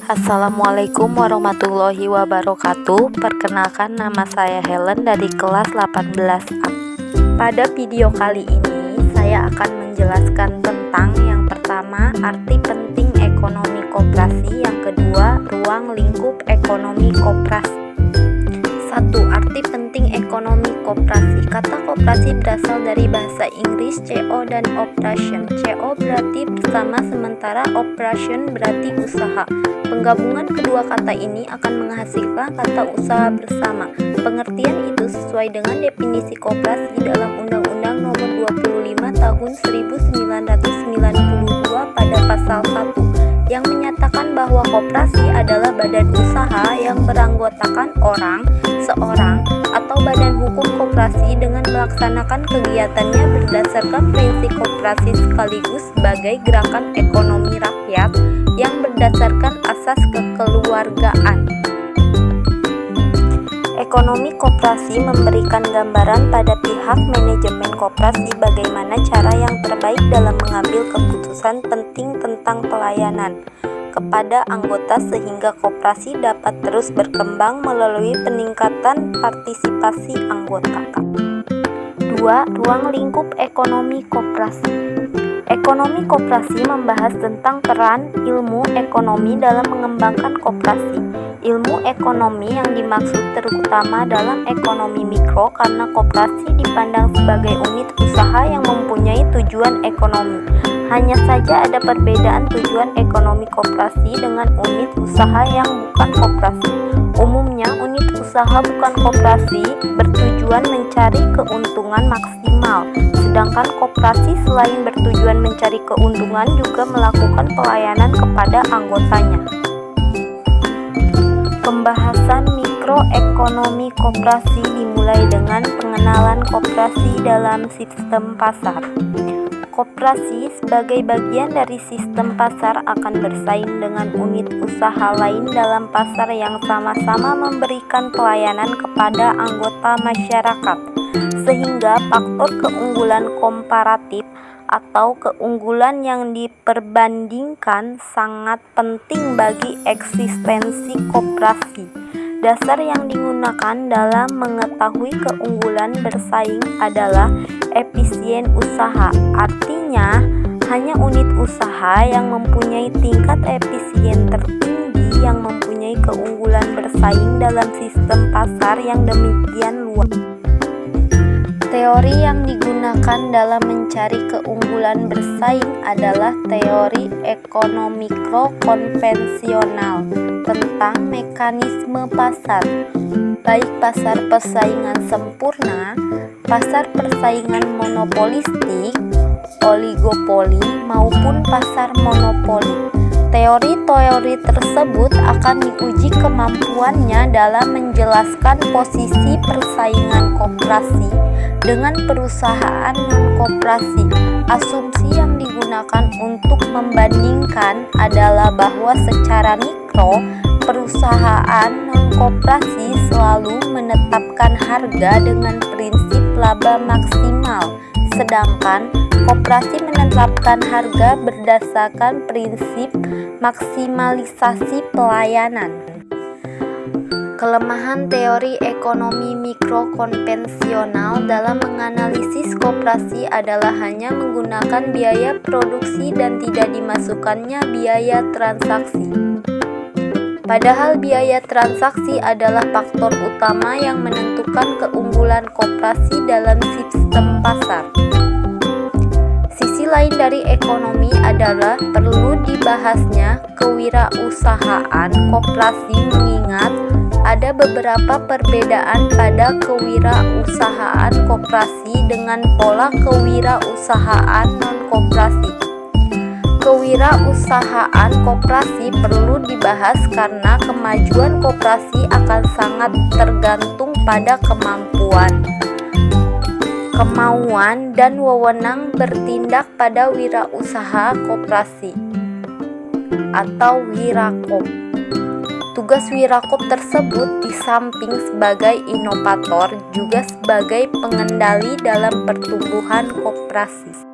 Assalamualaikum warahmatullahi wabarakatuh. Perkenalkan, nama saya Helen dari kelas 18A. Pada video kali ini saya akan menjelaskan tentang yang pertama, arti penting ekonomi koperasi, yang kedua, ruang lingkup ekonomi koperasi. 1. Arti penting ekonomi koperasi. Kata koperasi berasal dari bahasa Inggris CO dan operation. CO berarti bersama, sementara operation berarti usaha. Penggabungan kedua kata ini akan menghasilkan kata usaha bersama. Pengertian itu sesuai dengan definisi koperasi dalam Undang-Undang Nomor 25 Tahun 1992 pada pasal 1 yang menyatakan bahwa koperasi adalah badan usaha yang beranggotakan orang, seorang, atau badan hukum koperasi dengan melaksanakan kegiatannya berdasarkan prinsip koperasi sekaligus sebagai gerakan ekonomi rakyat yang berdasarkan asas kekeluargaan. Ekonomi koperasi memberikan gambaran pada pihak manajemen koperasi bagaimana cara yang terbaik dalam mengambil keputusan penting tentang pelayanan kepada anggota sehingga koperasi dapat terus berkembang melalui peningkatan partisipasi anggota. 2. Ruang lingkup ekonomi koperasi. Ekonomi koperasi membahas tentang peran ilmu ekonomi dalam mengembangkan koperasi. Ilmu ekonomi yang dimaksud terutama dalam ekonomi mikro karena koperasi dipandang sebagai unit usaha yang mempunyai tujuan ekonomi. Hanya saja ada perbedaan tujuan ekonomi koperasi dengan unit usaha yang bukan koperasi. Umumnya unit usaha bukan koperasi bertujuan mencari keuntungan maksimal, sedangkan koperasi selain bertujuan mencari keuntungan juga melakukan pelayanan kepada anggotanya. Pembahasan mikroekonomi koperasi dimulai dengan pengenalan koperasi dalam sistem pasar. Koperasi sebagai bagian dari sistem pasar akan bersaing dengan unit usaha lain dalam pasar yang sama-sama memberikan pelayanan kepada anggota masyarakat, sehingga faktor keunggulan komparatif atau keunggulan yang diperbandingkan sangat penting bagi eksistensi koperasi. Dasar yang digunakan dalam mengetahui keunggulan bersaing adalah efisien usaha. Artinya, hanya unit usaha yang mempunyai tingkat efisien tertinggi yang mempunyai keunggulan bersaing dalam sistem pasar yang demikian luas. Teori yang digunakan dalam mencari keunggulan bersaing adalah teori ekonomi konvensional tentang mekanisme pasar, baik pasar persaingan sempurna, pasar persaingan monopolistik, oligopoli, maupun pasar monopoli. Teori-teori tersebut akan diuji kemampuannya dalam menjelaskan posisi persaingan koperasi dengan perusahaan non-koperasi. Asumsi yang digunakan untuk membandingkan adalah bahwa secara mikro, perusahaan non-koperasi selalu menetapkan harga dengan prinsip laba maksimal, sedangkan koperasi menetapkan harga berdasarkan prinsip maksimalisasi pelayanan. Kelemahan teori ekonomi mikro konvensional dalam menganalisis koperasi adalah hanya menggunakan biaya produksi dan tidak dimasukkannya biaya transaksi. Padahal biaya transaksi adalah faktor utama yang menentukan keunggulan koperasi dalam sistem pasar. Sisi lain dari ekonomi adalah perlu dibahasnya kewirausahaan koperasi, mengingat ada beberapa perbedaan pada kewirausahaan koperasi dengan pola kewirausahaan non-koperasi. Kewirausahaan koperasi perlu dibahas karena kemajuan koperasi akan sangat tergantung pada kemauan dan wewenang bertindak pada wirausaha koperasi atau wirakop. Tugas wirakop tersebut di samping sebagai inovator juga sebagai pengendali dalam pertumbuhan koperasi.